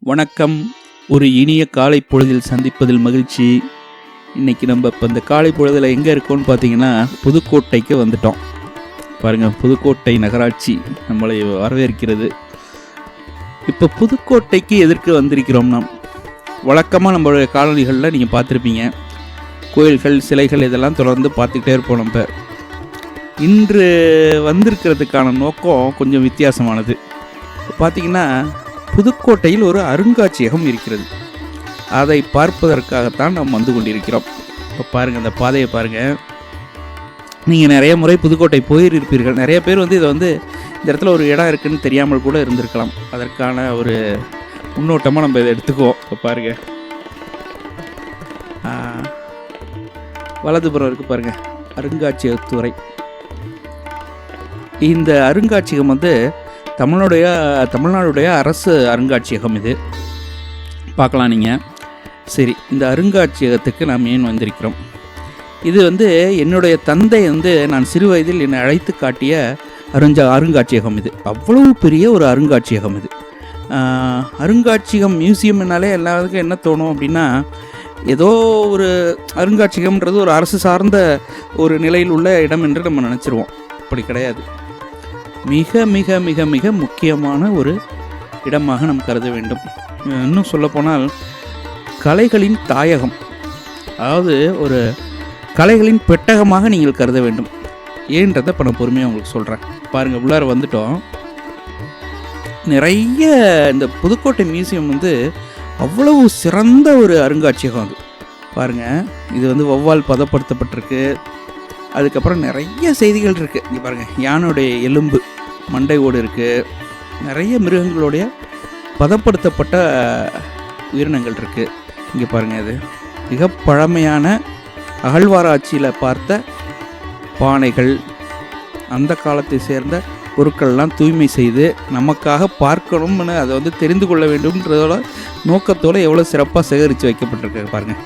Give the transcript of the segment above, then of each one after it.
வணக்கம். ஒரு இனிய காலை பொழுதில் சந்திப்பதில் மகிழ்ச்சி. இன்றைக்கி நம்ம இப்போ இந்த காலை பொழுதில் எங்கே இருக்கோம்னு பார்த்தீங்கன்னா, புதுக்கோட்டைக்கு வந்துட்டோம். பாருங்கள், புதுக்கோட்டை நகராட்சி நம்மளை வரவேற்கிறது. இப்போ புதுக்கோட்டைக்கு எதற்கு வந்திருக்கிறோம்? நாம் வழக்கமாக நம்மளுடைய காலனிகளில் நீங்கள் பார்த்துருப்பீங்க, கோயில்கள், சிலைகள் இதெல்லாம் தொடர்ந்து பார்த்துக்கிட்டே இருப்போம். நம்ம இன்று வந்திருக்கிறதுக்கான நோக்கம் கொஞ்சம் வித்தியாசமானது. பார்த்திங்கன்னா, புதுக்கோட்டையில் ஒரு அருங்காட்சியகம் இருக்கிறது. அதை பார்ப்பதற்காகத்தான் நாம் வந்து கொண்டிருக்கிறோம். இப்போ பாருங்கள், அந்த பாதையை பாருங்கள். நீங்கள் நிறைய முறை புதுக்கோட்டை போயிருப்பீர்கள். நிறைய பேர் இதை இந்த இடத்துல ஒரு இடம் இருக்குதுன்னு தெரியாமல் கூட இருந்திருக்கலாம். அதற்கான ஒரு முன்னோட்டமாக நம்ம இதை எடுத்துக்குவோம். இப்போ பாருங்கள், வலதுபுறம் இருக்குது பாருங்கள், அருங்காட்சியகத்துறை. இந்த அருங்காட்சியகம் தமிழ்நாடுடைய அரசு அருங்காட்சியகம். இது பார்க்கலாம் நீங்கள். சரி, இந்த அருங்காட்சியகத்துக்கு நாம் ஏன் வந்திருக்கிறோம்? இது என்னுடைய தந்தை நான் சிறு வயதில் என்னை அழைத்து காட்டிய அருங்காட்சியகம். இது அவ்வளவு பெரிய ஒரு அருங்காட்சியகம். இது அருங்காட்சியகம், மியூசியம்னாலே எல்லாத்துக்கும் என்ன தோணும் அப்படின்னா, ஏதோ ஒரு அருங்காட்சியகம்ன்றது ஒரு அரசு சார்ந்த ஒரு நிலையில் உள்ள இடம் என்று நம்ம நினச்சிருவோம். அப்படி கிடையாது. மிக மிக மிக மிக முக்கியமான ஒரு இடமாக நாம் கருத வேண்டும். இன்னும் சொல்லப்போனால் கலைகளின் தாயகம், அதாவது ஒரு கலைகளின் பெட்டகமாக நீங்கள் கருத வேண்டும். ஏன்றதை இப்போ நான் பொறுமையாக உங்களுக்கு சொல்கிறேன். பாருங்கள், உள்ளார வந்துட்டோம். நிறைய இந்த புதுக்கோட்டை மியூசியம் அவ்வளவு சிறந்த ஒரு அருங்காட்சியகம். அது பாருங்கள், இது வௌவால் பதப்படுத்தப்பட்டிருக்கு. அதுக்கப்புறம் நிறைய செய்திகள் இருக்குது. இங்கே பாருங்கள், யானையுடைய எலும்பு மண்டை ஓடு இருக்குது. நிறைய மிருகங்களுடைய பதப்படுத்தப்பட்ட உயிரினங்கள் இருக்குது. இங்கே பாருங்கள், இது மிக பழமையான அகழ்வாராய்ச்சியில் பார்த்த பானைகள், அந்த காலத்தை சேர்ந்த பொருட்கள்லாம் தூய்மை செய்து நமக்காக பார்க்கணும்னு அதை தெரிந்து கொள்ள வேண்டும்ன்றதோட நோக்கத்தோடு எவ்வளோ சிறப்பாக சேகரித்து வைக்கப்பட்டிருக்கு. பாருங்கள்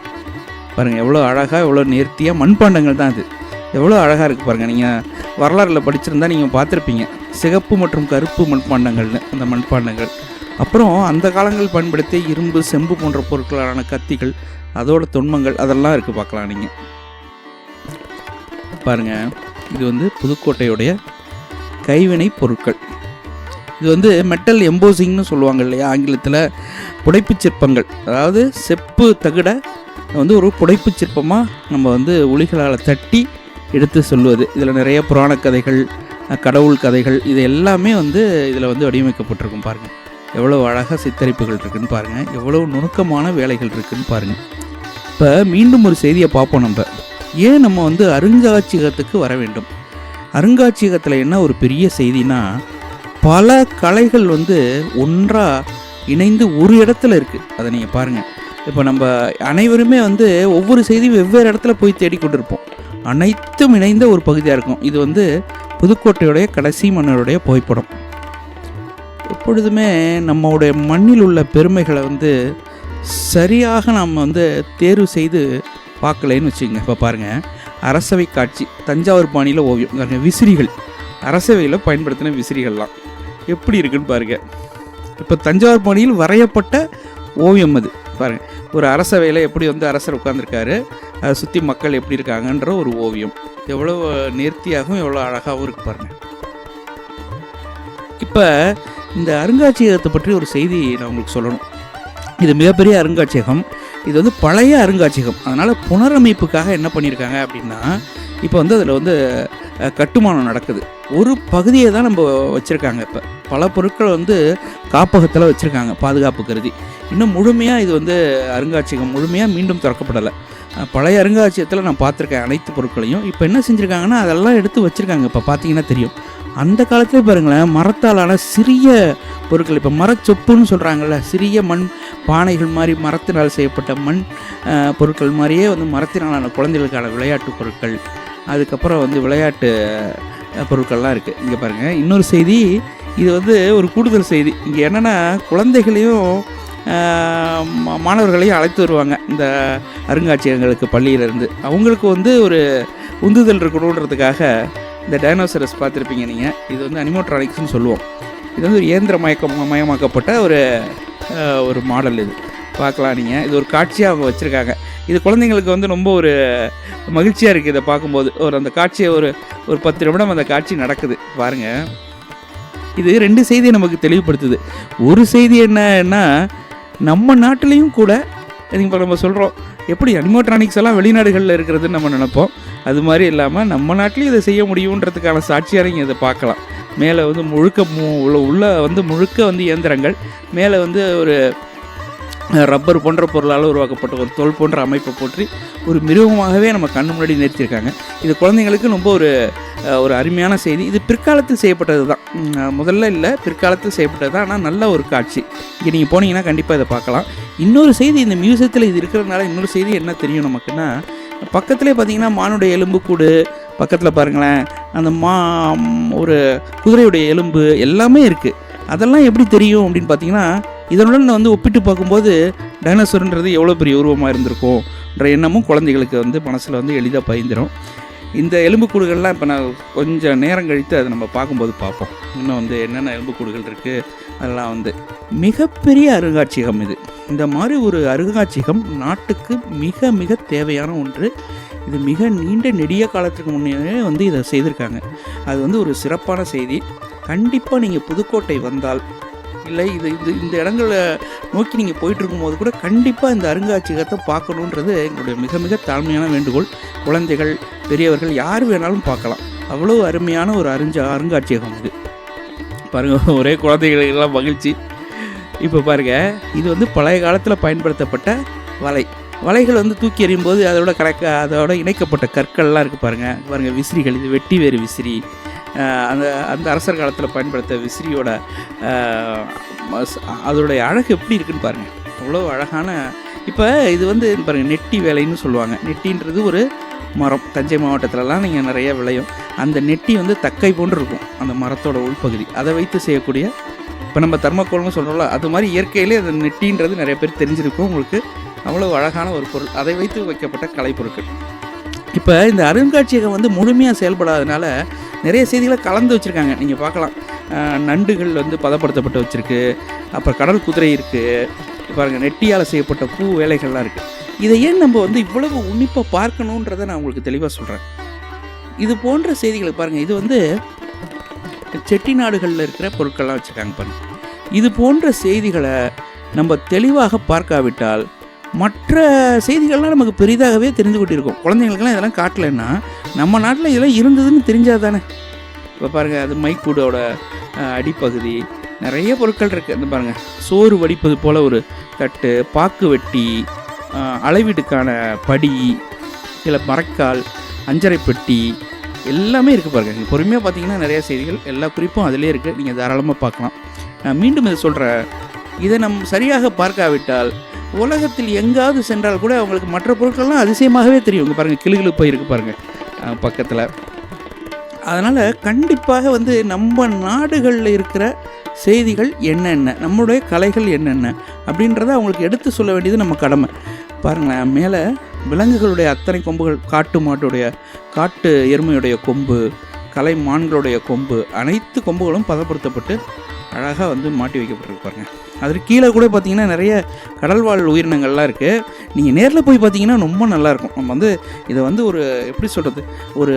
பாருங்கள், எவ்வளோ அழகாக, எவ்வளோ நேர்த்தியாக மண்பாண்டங்கள் தான். அது எவ்வளோ அழகாக இருக்குது பாருங்கள். நீங்கள் வரலாறில் படிச்சிருந்தா நீங்கள் பார்த்துருப்பீங்க, சிகப்பு மற்றும் கருப்பு மண்பாண்டங்கள்னு அந்த மண்பாண்டங்கள். அப்புறம் அந்த காலங்கள் பயன்படுத்திய இரும்பு, செம்பு போன்ற பொருட்களான கத்திகள், அதோட தொன்மங்கள், அதெல்லாம் இருக்குது. பார்க்கலாம் நீங்கள். பாருங்கள், இது புதுக்கோட்டையுடைய கைவினை பொருட்கள். இது மெட்டல் எம்போசிங்னு சொல்லுவாங்க இல்லையா ஆங்கிலத்தில், புடைப்பு சிற்பங்கள். அதாவது செப்பு தகுட ஒரு புடைப்பு சிற்பமாக நம்ம ஒளிகளால் தட்டி எடுத்து சொல்லுவது. இதில் நிறைய புராண கதைகள், கடவுள் கதைகள், இது எல்லாமே இதில் வடிவமைக்கப்பட்டிருக்கும். பாருங்கள், எவ்வளோ அழகாக சித்தரிப்புகள் இருக்குதுன்னு பாருங்கள், எவ்வளோ நுணுக்கமான வேலைகள் இருக்குதுன்னு பாருங்கள். இப்போ மீண்டும் ஒரு செய்தியை பார்ப்போம். நம்ம ஏன் நம்ம அருங்காட்சியகத்துக்கு வர வேண்டும்? அருங்காட்சியகத்தில் என்ன ஒரு பெரிய செய்தினா, பல கலைகள் ஒன்றாக இணைந்து ஒரு இடத்துல இருக்குது. அதை நீங்கள் பாருங்கள். இப்போ நம்ம அனைவருமே ஒவ்வொரு செய்தியும் வெவ்வேறு இடத்துல போய் தேடிக்கொண்டிருப்போம். அனைத்தும் இணைந்த ஒரு பகுதியாக இருக்கும். இது புதுக்கோட்டையுடைய கடைசி மன்னருடைய புகைப்படம். எப்பொழுதுமே நம்மளுடைய மண்ணில் உள்ள பெருமைகளை சரியாக நம்ம தேர்வு செய்து பார்க்கலைன்னு வச்சுக்கோங்க. இப்போ பாருங்கள், அரசவை காட்சி, தஞ்சாவூர் பாணியில் ஓவியம், விசிறிகள், அரசவையில் பயன்படுத்தின விசிறிகள்லாம் எப்படி இருக்குன்னு பாருங்கள். இப்போ தஞ்சாவூர் பாணியில் வரையப்பட்ட ஓவியம் அது. பாருங்கள், ஒரு அரசவையில் எப்படி அரசர் உட்கார்ந்துருக்காரு, அதை சுற்றி மக்கள் எப்படி இருக்காங்கன்ற ஒரு ஓவியம். எவ்வளோ நேர்த்தியாகவும் எவ்வளோ அழகாகவும் இருக்குது பாருங்கள். இப்போ இந்த அருங்காட்சியகத்தை பற்றி ஒரு செய்தி நான் உங்களுக்கு சொல்லணும். இது மிகப்பெரிய அருங்காட்சியகம். இது பழைய அருங்காட்சியகம். அதனால் புனரமைப்புக்காக என்ன பண்ணியிருக்காங்க அப்படின்னா, இப்போ அதில் கட்டுமானம் நடக்குது. ஒரு பகுதியை தான் நம்ம வச்சுருக்காங்க. இப்போ பல பொருட்கள் காப்பகத்தில் வச்சுருக்காங்க பாதுகாப்பு கருதி. இன்னும் முழுமையாக இது அருங்காட்சியகம் முழுமையாக மீண்டும் திறக்கப்படலை. பழைய அருங்காட்சியகத்தில் நான் பார்த்துருக்கேன் அனைத்து பொருட்களையும். இப்போ என்ன செஞ்சுருக்காங்கன்னா, அதெல்லாம் எடுத்து வச்சுருக்காங்க. இப்போ பார்த்தீங்கன்னா தெரியும். அந்த காலத்துலேயே பாருங்களேன், மரத்தாலான சிறிய பொருட்கள், இப்போ மரச்சொப்புன்னு சொல்கிறாங்கள்ல, சிறிய மண் பானைகள் மாதிரி மரத்தினால் செய்யப்பட்ட மண் பொருட்கள் மாதிரியே மரத்தினாலான குழந்தைகளுக்கான விளையாட்டு பொருட்கள், அதுக்கப்புறம் விளையாட்டு பொருட்கள்லாம் இருக்குது. இங்கே பாருங்கள், இன்னொரு செய்தி. இது ஒரு கூடுதல் செய்தி. இங்கே என்னென்னா, குழந்தைகளையும் மாணவர்களையும் அழைத்து வருவாங்க இந்த அருங்காட்சியகங்களுக்கு பள்ளியிலேருந்து. அவங்களுக்கு ஒரு உந்துதல் இருக்கணுன்றதுக்காக இந்த டைனோசரஸ் பார்த்துருப்பீங்க நீங்கள். இது அனிமோட்ரானிக்ஸ்னு சொல்லுவோம். இது ஒரு இயந்திர மயமாக்கப்பட்ட ஒரு ஒரு மாடல் இது. பார்க்கலாம் நீங்கள். இது ஒரு காட்சியாக அவங்க வச்சுருக்காங்க. இது குழந்தைங்களுக்கு வந்து ரொம்ப ஒரு மகிழ்ச்சியாக இருக்குது இதை பார்க்கும்போது. அந்த காட்சியை ஒரு 10 நிமிடம் அந்த காட்சி நடக்குது பாருங்கள். இது 2 செய்தியை நமக்கு தெளிவுபடுத்துது. ஒரு செய்தி என்னன்னா, நம்ம நாட்டிலையும் கூட இப்போ நம்ம சொல்கிறோம் எப்படி அனிமோட்ரானிக்ஸ் எல்லாம் வெளிநாடுகளில் இருக்கிறதுன்னு நம்ம நினைப்போம். அது மாதிரி இல்லாமல் நம்ம நாட்டிலையும் இதை செய்ய முடியுன்றதுக்கான சாட்சியாக நீங்கள் இதை பார்க்கலாம். மேலே வந்து உள்ள வந்து முழுக்க வந்து இயந்திரங்கள், மேலே வந்து ஒரு ரப்பர் போன்ற பொருளால் உருவாக்கப்பட்ட ஒரு தோல் போன்ற அமைப்பை போற்றி ஒரு மிருகமாகவே நம்ம கண்ணு முன்னாடி நிறுத்தியிருக்காங்க. இது குழந்தைங்களுக்கு ரொம்ப ஒரு அருமையான செய்தி. இது பிற்காலத்தில் செய்யப்பட்டது தான், முதல்ல இல்லை, பிற்காலத்தில் செய்யப்பட்டது தான். ஆனால் நல்ல ஒரு காட்சி. இங்கே நீங்கள் போனீங்கன்னா கண்டிப்பாக இதை பார்க்கலாம். இன்னொரு செய்தி, இந்த மியூசியத்தில் இது இருக்கிறதுனால இன்னொரு செய்தி என்ன தெரியும் நமக்குன்னா, பக்கத்துலேயே பார்த்தீங்கன்னா மானுடைய எலும்புக்கூடு பக்கத்தில் பாருங்களேன், அந்த ஒரு குதிரையுடைய எலும்பு எல்லாமே இருக்குது. அதெல்லாம் எப்படி தெரியும் அப்படின்னு பார்த்தீங்கன்னா, இதனுடன் வந்து ஒப்பிட்டு பார்க்கும்போது டைனோசர்ன்றது எவ்வளோ பெரிய உருவமாக இருந்திருக்கும்ன்ற எண்ணமும் குழந்தைகளுக்கு வந்து மனசில் வந்து எளிதாக பயந்துடும். இந்த எலும்புக்கூடுகள்லாம் இப்போ நான் கொஞ்சம் நேரம் கழித்து அதை நம்ம பார்க்கும்போது பார்ப்போம். இன்னும் வந்து என்னென்ன எலும்புக்கூடுகள் இருக்குது அதெல்லாம் வந்து மிகப்பெரிய அருங்காட்சியகம் இது. இந்த மாதிரி ஒரு அருங்காட்சியகம் நாட்டுக்கு மிக மிக தேவையான ஒன்று. இது மிக நீண்ட நெடிய காலத்துக்கு முன்னே வந்து இதை செய்திருக்காங்க. அது வந்து ஒரு சிறப்பான செய்தி. கண்டிப்பாக நீங்கள் புதுக்கோட்டை வந்தால், இல்லை இந்த இடங்களை நோக்கி நீங்கள் போயிட்டுருக்கும்போது கூட கண்டிப்பாக இந்த அருங்காட்சியகத்தை பார்க்கணுன்றது எங்களுடைய மிக மிக தாழ்மையான வேண்டுகோள். குழந்தைகள், பெரியவர்கள் யார் வேணாலும் பார்க்கலாம். அவ்வளோ அருமையான ஒரு அருங்காட்சியகம் இது. பாருங்கள், ஒரே குழந்தைகளுக்கெல்லாம் மகிழ்ச்சி. இப்போ பாருங்கள், இது வந்து பழைய காலத்தில் பயன்படுத்தப்பட்ட வலைகள் வந்து தூக்கி எறியும்போது அதோட இணைக்கப்பட்ட கற்கள்லாம் இருக்குது பாருங்கள் விசிறிகள். இது வெட்டி வேறு விசிறி. அந்த அரசர் காலத்தில் பயன்படுத்த விசிறியோட அதோடைய அழகு எப்படி இருக்குன்னு பாருங்கள். அவ்வளோ அழகான. இப்போ இது வந்து பாருங்கள், நெட்டி வேலைன்னு சொல்லுவாங்க. நெட்டின்றது ஒரு மரம். தஞ்சை மாவட்டத்திலலாம் நீங்கள் நிறைய விளையும். அந்த நெட்டி வந்து தக்கை போன்று இருக்கும் அந்த மரத்தோட உள்பகுதி. அதை வைத்து செய்யக்கூடிய, இப்போ நம்ம தர்மக்கோல்னு சொல்கிறோம்ல, அது மாதிரி இயற்கையிலே அந்த நெட்டின்றது நிறைய பேர் தெரிஞ்சிருக்கும் உங்களுக்கு. அவ்வளோ அழகான ஒரு பொருள், அதை வைத்து வைக்கப்பட்ட கலைப்பொருட்கள். இப்போ இந்த அருங்காட்சியகம் வந்து முழுமையாக செயல்படாதனால நிறைய செய்திகளை கலந்து வச்சுருக்காங்க. நீங்கள் பார்க்கலாம், நண்டுகள் வந்து பதப்படுத்தப்பட்டு வச்சுருக்கு, அப்புறம் கடல் குதிரை இருக்குது பாருங்கள், நெட்டியால் செய்யப்பட்ட பூ வேலைகள்லாம் இருக்குது. இதை ஏன் நம்ம வந்து இவ்வளவு உன்னிப்பாக பார்க்கணுன்றதை நான் உங்களுக்கு தெளிவாக சொல்கிறேன். இது போன்ற செய்திகளை பாருங்கள், இது வந்து செட்டிநாடுகளில் இருக்கிற பொருட்கள்லாம் வச்சுருக்காங்க பாருங்கள். இது போன்ற செய்திகளை நம்ம தெளிவாக பார்க்காவிட்டால் மற்ற செய்திகள்லாம் நமக்கு பெரிதாகவே தெரிந்து கொண்டிருக்கும். குழந்தைங்களுக்கெல்லாம் இதெல்லாம் காட்டலைன்னா நம்ம நாட்டில் இதெல்லாம் இருந்ததுன்னு தெரிஞ்சால் தானே. இப்போ பாருங்கள், அது மைக்கூடோட அடிப்பகுதி நிறைய பொருட்கள் இருக்குது. அந்த பாருங்கள், சோறு வடிப்பது போல் ஒரு தட்டு, பாக்கு வெட்டி, அளவீட்டுக்கான படி, சில மரக்கால், அஞ்சரை பெட்டி எல்லாமே இருக்குது பாருங்கள். நீங்கள் பொறுமையாக பார்த்தீங்கன்னா நிறைய செய்திகள், எல்லா குறிப்பும் அதிலே இருக்குது. நீங்கள் தாராளமாக பார்க்கலாம். நான் மீண்டும் இதை சொல்கிறேன், இதை சரியாக பார்க்காவிட்டால் உலகத்தில் எங்காவது சென்றால் கூட அவங்களுக்கு மற்ற பொருட்கள்லாம் அதிசயமாகவே தெரியும். இங்கே பாருங்கள், கிளுகிழு போய் இருக்குது பாருங்கள் பக்கத்தில். அதனால் கண்டிப்பாக வந்து நம்ம நாடுகளில் இருக்கிற செய்திகள் என்னென்ன, நம்மளுடைய கலைகள் என்னென்ன அப்படின்றத அவங்களுக்கு எடுத்து சொல்ல வேண்டியது நம்ம கடமை. பாருங்களேன், மேலே விலங்குகளுடைய அத்தனை கொம்புகள், காட்டு எருமையுடைய கொம்பு, கலை மான்களுடைய கொம்பு, அனைத்து கொம்புகளும் பதப்படுத்தப்பட்டு அழகாக வந்து மாட்டி வைக்கப்பட்டிருக்கு பாருங்கள். அதற்கு கீழே கூட பார்த்திங்கன்னா நிறைய கடல்வாழ் உயிரினங்கள்லாம் இருக்குது. நீங்கள் நேரில் போய் பார்த்தீங்கன்னா ரொம்ப நல்லாயிருக்கும். நம்ம வந்து இதை வந்து ஒரு எப்படி சொல்கிறது, ஒரு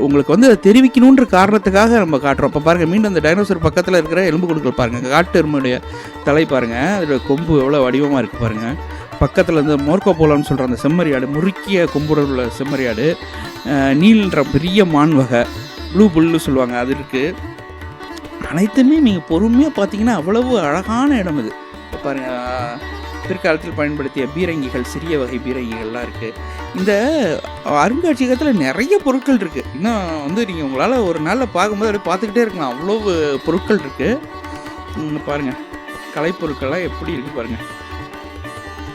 உங்களுக்கு வந்து அதை தெரிவிக்கணுன்ற காரணத்துக்காக நம்ம காட்டுறோம். இப்போ பாருங்கள், மீண்டும் அந்த டைனோசர் பக்கத்தில் இருக்கிற எலும்பு கொடுக்கல் பாருங்கள், காட்டு எருமையுடைய தலை பாருங்கள், அதோட கொம்பு எவ்வளோ வடிவமாக இருக்குது பாருங்கள். பக்கத்தில் இந்த மோர்க்கோபோலான்னு சொல்கிற அந்த செம்மறியாடு, முறுக்கிய கொம்புடன் உள்ள செம்மறியாடு, நீல்ன்ற பெரிய மான் வகை, ப்ளூ புல்லுன்னு சொல்லுவாங்க, அது இருக்குது. அனைத்துமே நீங்கள் பொறுமையாக பார்த்தீங்கன்னா அவ்வளவு அழகான இடம் இது. இப்போ பாருங்கள், பிற்காலத்தில் பயன்படுத்திய பீரங்கிகள், சிறிய வகை பீரங்கிகள்லாம் இருக்குது. இந்த அருங்காட்சியகத்தில் நிறைய பொருட்கள் இருக்குது. இன்னும் வந்து நீங்கள் உங்களால் ஒரு நாளில் பார்க்கும்போது அப்படியே பார்த்துக்கிட்டே இருக்கலாம், அவ்வளோ பொருட்கள் இருக்குது. பாருங்கள், கலைப்பொருட்கள்லாம் எப்படி இருக்குது பாருங்கள்.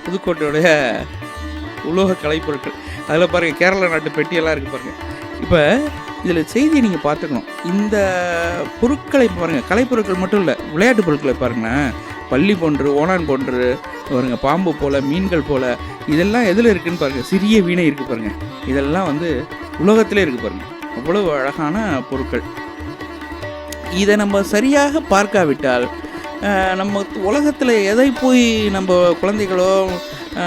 புதுக்கோட்டையுடைய உலோக கலைப்பொருட்கள், அதில் பாருங்கள் கேரளா நாட்டு பெட்டியெல்லாம் இருக்குது பாருங்கள். இப்போ இதில் செய்தியை நீங்கள் பார்த்துக்கணும். இந்த பொருட்களை பாருங்கள், கலைப்பொருட்கள் மட்டும் இல்லை, விளையாட்டு பொருட்களை பாருங்களேன். பள்ளி போன்று, ஓணான் போன்று பாருங்கள், பாம்பு போல், மீன்கள் போல், இதெல்லாம் எதில் இருக்குதுன்னு பாருங்கள். சிறிய வீணை இருக்குது பாருங்கள். இதெல்லாம் வந்து உலகத்திலே இருக்குது பாருங்கள். அவ்வளவு அழகான பொருட்கள். இதை நம்ம சரியாக பார்க்காவிட்டால் நம்ம உலகத்தில் எதை போய் நம்ம குழந்தைகளோ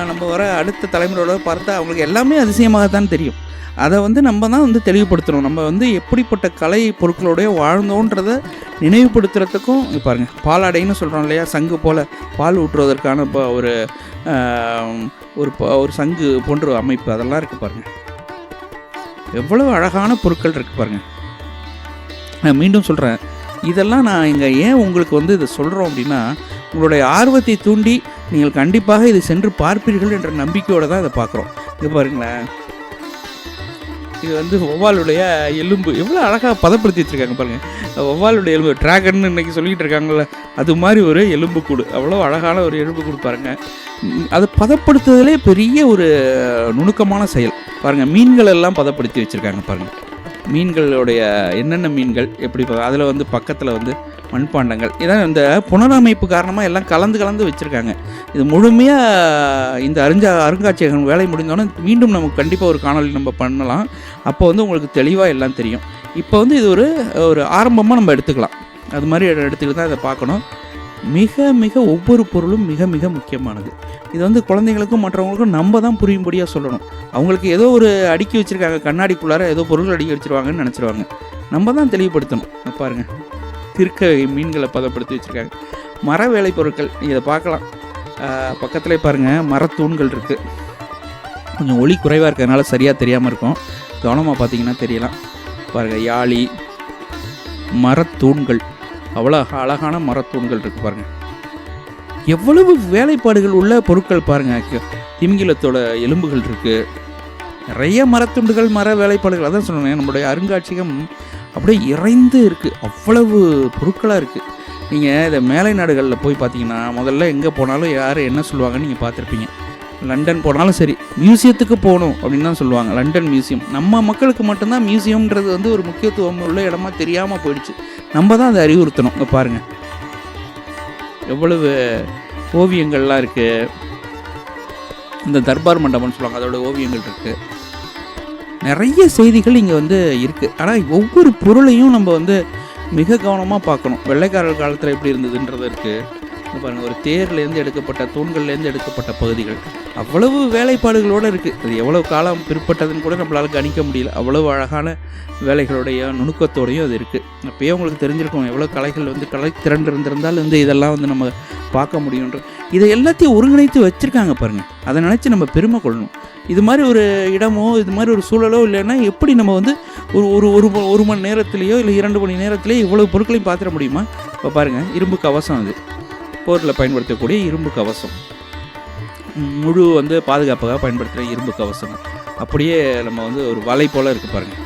நம்ம வர அடுத்த தலைமுறையோட பார்த்தா அவங்களுக்கு எல்லாமே அதிசயமாகத்தான் தெரியும். அதை வந்து நம்ம தான் வந்து தெளிவுபடுத்தணும். நம்ம வந்து எப்படிப்பட்ட கலை பொருட்களோடைய வாழ்ந்தோன்றதை நினைவுபடுத்துறதுக்கும் பாருங்கள், பாலாடைன்னு சொல்கிறோம் இல்லையா, சங்கு போல் பால் ஊற்றுவதற்கான இப்போ ஒரு சங்கு போன்ற அமைப்பு அதெல்லாம் இருக்குது பாருங்கள். எவ்வளவு அழகான பொருட்கள் இருக்குது பாருங்கள். நான் மீண்டும் சொல்கிறேன், இதெல்லாம் நான் இங்கே ஏன் உங்களுக்கு வந்து இதை சொல்கிறோம் அப்படின்னா, உங்களுடைய ஆர்வத்தை தூண்டி நீங்கள் கண்டிப்பாக இதை சென்று பார்ப்பீர்கள் என்ற நம்பிக்கையோடு தான் இதை பார்க்குறோம். இது பாருங்களேன், இது வந்து வௌவாலுடைய எலும்பு எவ்வளோ அழகாக பதப்படுத்தி வச்சுருக்காங்க பாருங்கள். வௌவாலுடைய எலும்பு ட்ராகன் இன்றைக்கி சொல்லிகிட்டு இருக்காங்கள்ல, அது மாதிரி ஒரு எலும்பு கூடு, அவ்வளோ அழகான ஒரு எலும்பு கூடு பாருங்கள். அதை பதப்படுத்துறதுலே பெரிய ஒரு நுணுக்கமான செயல் பாருங்கள். மீன்கள் எல்லாம் பதப்படுத்தி வச்சுருக்காங்க பாருங்கள். மீன்களுடைய என்னென்ன மீன்கள் எப்படி, அதில் வந்து பக்கத்தில் வந்து மண்பாண்டங்கள், இதான் இந்த புனரமைப்பு காரணமாக எல்லாம் கலந்து வச்சுருக்காங்க. இது முழுமையாக இந்த அருங்காட்சியகம் வேலை முடிந்தோன்னே மீண்டும் நமக்கு கண்டிப்பாக ஒரு காணொலி நம்ம பண்ணலாம். அப்போ வந்து உங்களுக்கு தெளிவாக எல்லாம் தெரியும். இப்போ வந்து இது ஒரு ஆரம்பமாக நம்ம எடுத்துக்கலாம். அது மாதிரி எடுத்துக்கிட்டு தான் இதை பார்க்கணும். மிக ஒவ்வொரு பொருளும் மிக முக்கியமானது. இது வந்து குழந்தைங்களுக்கும் மற்றவங்களுக்கும் நம்ம தான் புரியும்படியாக சொல்லணும். அவங்களுக்கு ஏதோ ஒரு அடுக்கி வச்சுருக்காங்க, கண்ணாடிக்குள்ளார ஏதோ பொருள் அடுக்கி வச்சுருவாங்கன்னு நினச்சிருவாங்க. நம்ம தான் தெளிவுபடுத்தணும். பாருங்கள், திருக்க மீன்களை பதப்படுத்தி வச்சுருக்காங்க. மர வேலை பொருட்கள் இதை பார்க்கலாம். பக்கத்தில் பாருங்கள், மரத்தூண்கள் இருக்குது. கொஞ்சம் ஒளி குறைவாக இருக்கிறதுனால சரியாக தெரியாமல் இருக்கும், கவனமாக பார்த்தீங்கன்னா தெரியலாம். பாருங்கள், யாழி, மரத்தூண்கள், அவ்வளோ அழகான மரத்தூண்கள் இருக்குது பாருங்கள். எவ்வளவு வேலைப்பாடுகள் உள்ள பொருட்கள் பாருங்கள். திமிங்கிலத்தோட எலும்புகள் இருக்குது, நிறைய மரத்துண்டுகள், மர வேலைப்பாடுகள். அதான் சொல்லுவேன், நம்மளுடைய அருங்காட்சியகம் அப்படியே இறைந்து இருக்குது, அவ்வளவு பொருட்களாக இருக்குது. நீங்கள் இந்த மேலை நாடுகளில் போய் பார்த்தீங்கன்னா, முதல்ல எங்கே போனாலும் யார் என்ன சொல்லுவாங்கன்னு நீங்கள் பார்த்துருப்பீங்க. லண்டன் போனாலும் சரி, மியூசியத்துக்கு போகணும் அப்படின்னு தான் சொல்லுவாங்க. London museum. நம்ம மக்களுக்கு மட்டும்தான் மியூசியம்ன்றது வந்து ஒரு முக்கியத்துவம் உள்ள இடமா தெரியாமல் போயிடுச்சு. நம்ம தான் அதை அறிவுறுத்தணும். இங்கே பாருங்கள், எவ்வளவு ஓவியங்கள்லாம் இருக்குது. இந்த தர்பார் மண்டபம்னு சொல்லுவாங்க, அதோட ஓவியங்கள் இருக்குது. நிறைய செய்திகள் இங்கே வந்து இருக்குது. ஆனால் ஒவ்வொரு பொருளையும் நம்ம வந்து மிக கவனமாக பார்க்கணும். வெள்ளைக்காரர் காலத்தில் எப்படி இருந்ததுன்றது இருக்குது. பாருங்கள், ஒரு தேர்லேருந்து எடுக்கப்பட்ட, தூண்கள்லேருந்து எடுக்கப்பட்ட பகுதிகள், அவ்வளவு வேலைப்பாடுகளோடு இருக்குது. அது எவ்வளோ காலம் பிற்பட்டதுன்னு கூட நம்மளால் கணிக்க முடியல. அவ்வளவு அழகான வேலைகளுடைய நுணுக்கத்தோடையும் அது இருக்குது. அப்போயே உங்களுக்கு தெரிஞ்சிருக்கும் எவ்வளோ கலைகள் வந்து கலைத்திறன் இருந்திருந்தால் வந்து இதெல்லாம் வந்து நம்ம பார்க்க முடியுன்ற. இதை எல்லாத்தையும் ஒருங்கிணைத்து வச்சுருக்காங்க பாருங்கள். அதை நினச்சி நம்ம பெருமை கொள்ளணும். இது மாதிரி ஒரு இடமோ இது மாதிரி ஒரு சூழலோ இல்லைன்னா எப்படி நம்ம வந்து ஒரு மணி நேரத்துலேயோ இல்லை 2 மணி நேரத்துலேயோ இவ்வளோ பொருட்களையும் பார்த்துட முடியுமா? இப்போ பாருங்கள், இரும்பு கவசம், அது போரில் பயன்படுத்தக்கூடிய இரும்பு கவசம், முழு வந்து பாதுகாப்பாக பயன்படுத்துகிற இரும்பு கவசம். அப்படியே நம்ம வந்து ஒரு வலை போல் இருக்குது பாருங்கள்,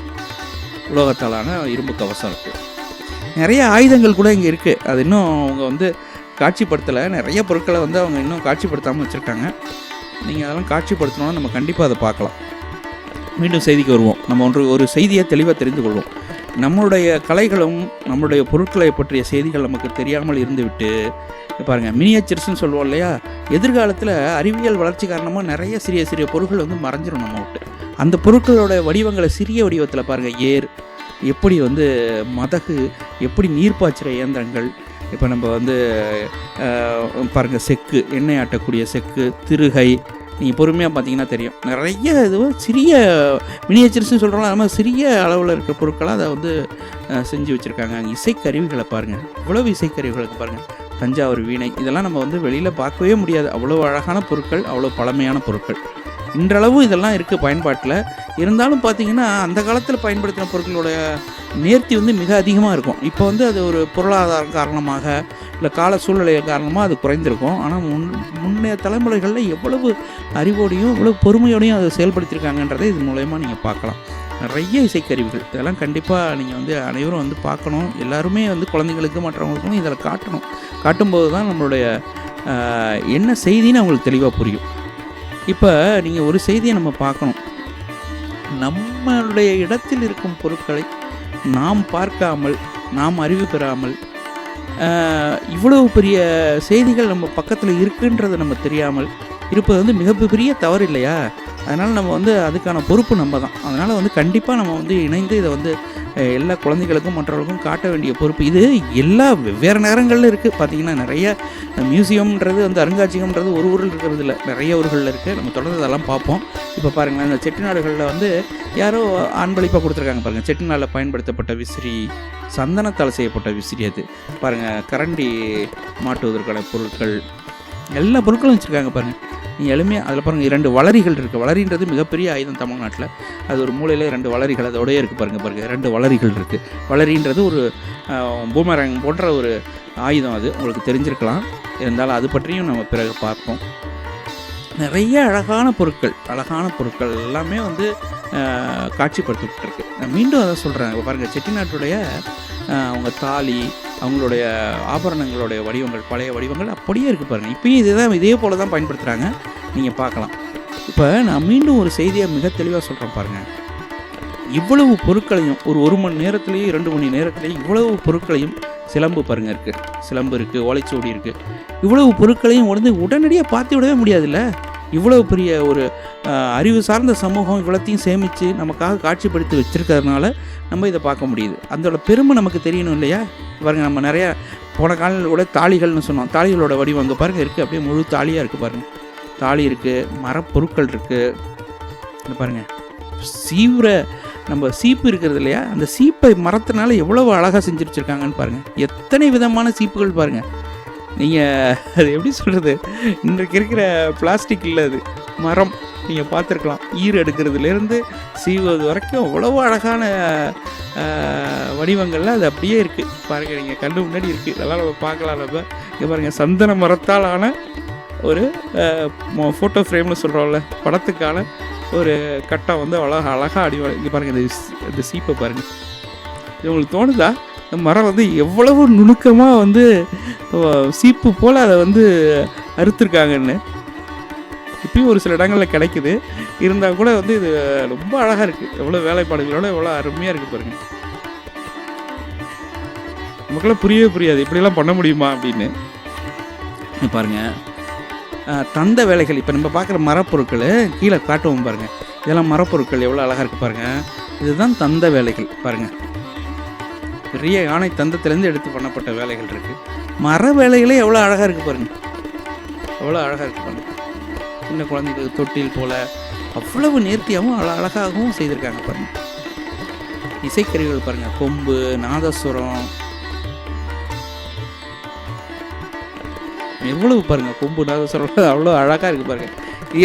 உலோகத்தாலான இரும்பு கவசம் இருக்குது. நிறைய ஆயுதங்கள் கூட இங்கே இருக்குது. அது இன்னும் அவங்க வந்து காட்சிப்படுத்தலை. நிறைய பொருட்களை வந்து அவங்க இன்னும் காட்சிப்படுத்தாமல் வச்சுருக்காங்க. நீங்கள் அதெல்லாம் காட்சிப்படுத்தணும்னா நம்ம கண்டிப்பாக அதை பார்க்கலாம். மீண்டும் செய்திக்கு வருவோம். நம்ம ஒரு செய்தியை தெளிவாக தெரிந்து கொள்வோம். நம்மளுடைய கலைகளும் நம்மளுடைய பொருட்களை பற்றிய செய்திகள் நமக்கு தெரியாமல் இருந்துவிட்டு பாருங்கள், மினியேச்சர்ஸ்ன்னு சொல்லுவோம் இல்லையா, எதிர்காலத்தில் அறிவியல் வளர்ச்சி காரணமாக நிறைய சிறிய பொருட்கள் வந்து மறைஞ்சிடும் நம்ம விட்டு. அந்த பொருட்களோட வடிவங்களை சிறிய வடிவத்தில் பாருங்கள், ஏர் எப்படி வந்து, மதகு எப்படி, நீர்ப்பாய்ச்சிற இயந்திரங்கள், இப்போ நம்ம வந்து பாருங்கள், செக்கு, எண்ணெய் ஆட்டக்கூடிய செக்கு, திருகை, நீங்கள் பொறுமையாக பார்த்தீங்கன்னா தெரியும். நிறைய இதுவும் சிறிய மினியேச்சர்ஸ்னு சொல்கிறோம், அது மாதிரி சிறிய அளவில் இருக்கிற பொருட்களை அதை வந்து செஞ்சு வச்சுருக்காங்க. இசைக்கருவிகளை பாருங்கள், இவ்வளவு இசைக்கருவிகளுக்கு பாருங்கள், தஞ்சாவூர் வீணை, இதெல்லாம் நம்ம வந்து வெளியில் பார்க்கவே முடியாது. அவ்வளோ அழகான பொருட்கள், அவ்வளோ பழமையான பொருட்கள். இன்றளவும் இதெல்லாம் இருக்குது பயன்பாட்டில். இருந்தாலும் பார்த்திங்கன்னா அந்த காலத்தில் பயன்படுத்தின பொருட்களோட நேர்த்தி வந்து மிக அதிகமாக இருக்கும். இப்போ வந்து அது ஒரு பொருளாதார காரணமாக இல்லை கால சூழ்நிலை காரணமாக அது குறைந்திருக்கும். ஆனால் முன்னைய தலைமுறைகளில் எவ்வளவு அறிவோடையும் எவ்வளவு பொறுமையோடையும் அதை செயல்படுத்தியிருக்காங்கன்றதை இது மூலயமா நீங்கள் பார்க்கலாம். நிறைய இசைக்கருவிகள், இதெல்லாம் கண்டிப்பாக நீங்கள் வந்து அனைவரும் வந்து பார்க்கணும். எல்லாருமே வந்து குழந்தைங்களுக்கு மற்றவங்களுக்கும் இதில் காட்டணும். காட்டும்போது தான் நம்மளுடைய என்ன செய்தின்னு அவங்களுக்கு தெளிவாக புரியும். இப்போ நீங்கள் ஒரு செய்தியை நம்ம பார்க்கணும். நம்மளுடைய இடத்தில் இருக்கும் பொருட்களை நாம் பார்க்காமல், நாம் அறிவு பெறாமல், இவ்வளவு பெரிய செய்திகள் நம்ம பக்கத்தில் இருக்குன்றது நம்ம தெரியாமல் இருப்பது வந்து மிகப்பெரிய தவறு இல்லையா? அதனால் நம்ம வந்து அதுக்கான பொறுப்பு நம்ம தான். அதனால் வந்து கண்டிப்பாக நம்ம வந்து இணைந்து இதை வந்து எல்லா குழந்தைகளுக்கும் மற்றவர்களுக்கும் காட்ட வேண்டிய பொறுப்பு. இது எல்லா வெவ்வேறு நகரங்களில் இருக்குது. பார்த்திங்கன்னா நிறைய மியூசியம்ன்றது வந்து அருங்காட்சியகம்ன்றது ஒரு ஊரில் இருக்கிறது இல்லை, நிறைய ஊர்களில் இருக்குது. நம்ம தொடர்ந்து அதெல்லாம் பார்ப்போம். இப்போ பாருங்களேன், இந்த செட்டிநாடுகளில் வந்து யாரோ அன்பளிப்பாக கொடுத்துருக்காங்க பாருங்கள். செட்டிநாட்டில் பயன்படுத்தப்பட்ட விசிறி, சந்தனத்தால் செய்யப்பட்ட விசிறி. அது பாருங்கள், கரண்டி மாட்டுவதற்கான பொருட்கள், எல்லா பொருட்களும் வச்சுருக்காங்க பாருங்கள். நீங்கள் எளிமையாக அதில் பாருங்கள் 2 வளரிகள் இருக்குது. வளரின்றது மிகப்பெரிய ஆயுதம் தமிழ்நாட்டில். அது ஒரு மூலையில் 2 வளரிகள் அதோடய இருக்குது பாருங்கள் 2 வளரிகள் இருக்குது. வளரின்றது ஒரு பூமரங் போன்ற ஒரு ஆயுதம், அது உங்களுக்கு தெரிஞ்சிருக்கலாம். இருந்தாலும் அது பற்றியும் நம்ம பிறகு பார்ப்போம். நிறைய அழகான பொருட்கள் எல்லாமே வந்து காட்சிப்படுத்தப்பட்டிருக்கு. நான் மீண்டும் அதை சொல்கிறேன். இப்போ பாருங்கள், செட்டிநாட்டுடைய அவங்க தாலி, அவங்களுடைய ஆபரணங்களுடைய வடிவங்கள், பழைய வடிவங்கள் அப்படியே இருக்குது பாருங்கள். இப்போயும் இதே போல் தான் பயன்படுத்துகிறாங்க, நீங்கள் பார்க்கலாம். இப்போ நான் மீண்டும் ஒரு செய்தியை மிக தெளிவாக சொல்கிறேன் பாருங்கள். இவ்வளவு பொருட்களையும் ஒரு மணி நேரத்துலேயும் 2 மணி நேரத்துலேயும் இவ்வளவு பொருட்களையும், சிலம்பு பாருங்கள் இருக்குது, சிலம்பு இருக்குது, ஓலைச்சுவடி இருக்குது, இவ்வளவு பொருட்களையும் உடனடியாக பார்த்து விடவே முடியாதுல்ல. இவ்வளவு பெரிய ஒரு அறிவு சார்ந்த சமூகம் இவ்வளோத்தையும் சேமித்து நமக்காக காட்சிப்படுத்தி வச்சுருக்கிறதுனால நம்ம இதை பார்க்க முடியுது. அதோட பெருமை நமக்கு தெரியணும் இல்லையா? பாருங்கள், நம்ம நிறையா போன காலையில் கூட தாலிகள்னு சொன்னோம். தாலிகளோட வடிவம் அங்கே பாருங்கள் இருக்குது, அப்படியே முழு தாலியாக இருக்குது பாருங்கள். தாலி இருக்குது, மரப்பொருட்கள் இருக்குது. இங்கே பாருங்கள், நம்ம சீப்பு இருக்கிறது இல்லையா, அந்த சீப்பை மரத்தினால எவ்வளோ அழகாக செஞ்சு வச்சுருக்காங்கன்னு பாருங்கள். எத்தனை விதமான சீப்புகள் பாருங்கள். நீங்கள் அது எப்படி சொல்கிறது, இன்றைக்கு இருக்கிற பிளாஸ்டிக் இல்லை, அது மரம். நீங்கள் பார்த்துருக்கலாம், ஈர் எடுக்கிறதுலேருந்து சீவது வரைக்கும் அவ்வளோ அழகான வடிவங்களில் அது அப்படியே இருக்குது பாருங்கள். நீங்கள் கண்ணு முன்னாடி இருக்குது, இதெல்லாம் நம்ம பார்க்கலாம். நம்ம இங்கே பாருங்கள், சந்தன மரத்தால் ஆன ஒரு ஃபோட்டோ ஃப்ரேம்னு சொல்கிறோம்ல, படத்துக்கான ஒரு கட்டம் வந்து அழகாக இங்கே பாருங்கள், இந்த சீப்பை பாருங்கள். இது உங்களுக்கு தோணுதா? இந்த மரம் வந்து எவ்வளவு நுணுக்கமாக வந்து சீப்பு போல் அதை வந்து அறுத்துருக்காங்கன்னு. இப்பயும் ஒரு சில இடங்களில் கிடைக்குது. இருந்தால் கூட வந்து இது ரொம்ப அழகாக இருக்குது. எவ்வளோ வேலைப்பாடுகளோட எவ்வளோ அருமையாக இருக்குது பாருங்கள். நமக்கெல்லாம் புரியாது இப்படிலாம் பண்ண முடியுமா அப்படின்னு. பாருங்கள், தந்த வேலைகள். இப்போ நம்ம பார்க்குற மரப்பொருட்கள் கீழே காட்டுவோம் பாருங்கள். இதெல்லாம் மரப்பொருட்கள் எவ்வளோ அழகாக இருக்குது பாருங்கள். இதுதான் தந்த வேலைகள் பாருங்கள். பெரிய யானை தந்தத்திலேருந்து எடுத்து பண்ணப்பட்ட வேலைகள் இருக்குது. மர வேலைகளே எவ்வளோ அழகாக இருக்குது பாருங்கள், எவ்வளோ அழகாக இருக்குது பாருங்கள். சின்ன குழந்தைங்களுக்கு தொட்டில் போல் அவ்வளவு நேர்த்தியாகவும் அழகாகவும் செய்திருக்காங்க பாருங்கள். இசைக்கருவிகள் பாருங்கள், கொம்பு, நாதஸ்வரம், எவ்வளவு பாருங்கள், கொம்பு, நாதஸ்வரம் அவ்வளோ அழகாக இருக்குது பாருங்கள்.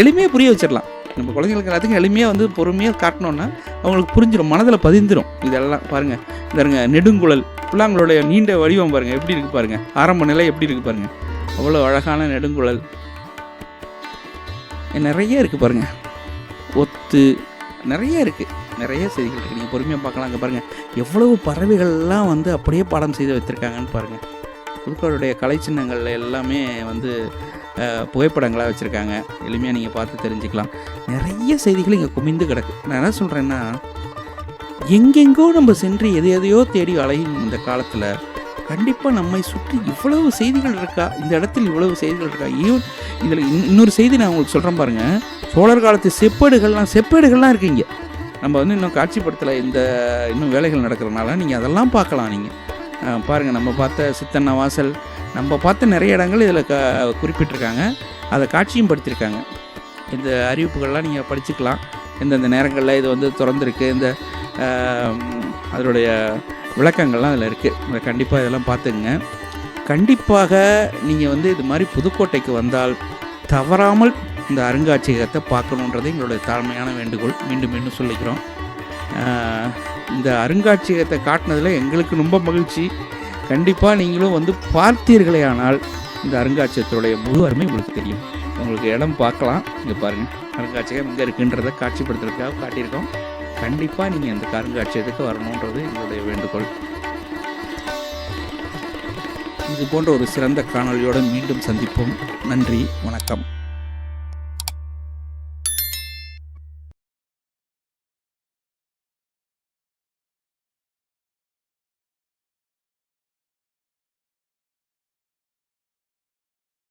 எளிமையாக புரிய வச்சிடலாம். நம்ம குழந்தைங்களுக்கு எல்லாத்துக்கும் எளிமையாக வந்து பொறுமையாக காட்டினோன்னா அவங்களுக்கு புரிஞ்சிடும், மனதில் பதிந்துடும். இதெல்லாம் பாருங்கள், இந்த நெடுங்குழல், புல்லாங்களுடைய நீண்ட வடிவம் பாருங்கள் எப்படி இருக்குது பாருங்கள். ஆரம்ப நிலை எப்படி இருக்குது பாருங்கள், அவ்வளோ அழகான நெடுங்குழல் நிறைய இருக்குது பாருங்கள். ஒத்து நிறைய இருக்குது, நிறைய செய்திகள் இருக்குது. நீங்கள் பொறுமையாக பார்க்கலாம். அங்கே பாருங்கள், எவ்வளவு பறவைகள்லாம் வந்து அப்படியே பாடம் செய்து வைத்திருக்காங்கன்னு பாருங்கள். புதுக்கோட்டையுடைய கலை சின்னங்கள் எல்லாமே வந்து புகைப்படங்களாக வச்சுருக்காங்க. எளிமையாக நீங்கள் பார்த்து தெரிஞ்சுக்கலாம். நிறைய செய்திகள் இங்கே குமிந்து கிடக்கு. நான் என்ன சொல்கிறேன்னா, எங்கெங்கோ நம்ம சென்று எதையோ தேடி அலையும் இந்த காலத்தில் கண்டிப்பாக நம்மை சுற்றி இவ்வளவு செய்திகள் இருக்கா, இந்த இடத்தில் இவ்வளவு செய்திகள் இருக்கா. ஈவன் இதில் இன்னொரு செய்தி நான் உங்களுக்கு சொல்கிறேன் பாருங்கள். சோழர் காலத்து செப்பேடுகள்லாம் இருக்குங்க. நம்ம வந்து இன்னும் காட்சிப்படுத்தலை, இன்னும் வேலைகள் நடக்கிறதுனால நீங்கள் அதெல்லாம் பார்க்கலாம். நீங்கள் பாருங்கள், நம்ம பார்த்த சித்தன்ன வாசல், நம்ம பார்த்த நிறைய இடங்கள் இதில் குறிப்பிட்டிருக்காங்க. அதை காட்சியும் படுத்தியிருக்காங்க. இந்த அறிவிப்புகள்லாம் நீங்கள் படிச்சுக்கலாம். எந்தெந்த நேரங்களில் இது வந்து திறந்துருக்கு, இந்த அதனுடைய விளக்கங்கள்லாம் அதில் இருக்குது. கண்டிப்பாக இதெல்லாம் பார்த்துக்குங்க. கண்டிப்பாக நீங்கள் வந்து இது மாதிரி புதுக்கோட்டைக்கு வந்தால் தவறாமல் இந்த அருங்காட்சியகத்தை பார்க்கணுன்றது எங்களுடைய தாழ்மையான வேண்டுகோள். மீண்டும் சொல்லிக்கிறோம். இந்த அருங்காட்சியகத்தை காட்டினதில் எங்களுக்கு ரொம்ப மகிழ்ச்சி. கண்டிப்பாக நீங்களும் வந்து பார்த்தீர்களே ஆனால் இந்த அருங்காட்சியகத்துடைய முழு அருமை உங்களுக்கு தெரியும். உங்களுக்கு இடம் பார்க்கலாம். இங்கே பாருங்கள், அருங்காட்சியகம் எங்கே இருக்குன்றதை காட்சிப்படுத்துறதுக்காக காட்டியிருக்கோம். கண்டிப்பாக நீங்கள் அந்த அருங்காட்சியகத்துக்கு வரணுன்றது எங்களுடைய வேண்டுகோள். இது போன்ற ஒரு சிறந்த காணொளியோடு மீண்டும் சந்திப்போம். நன்றி, வணக்கம்.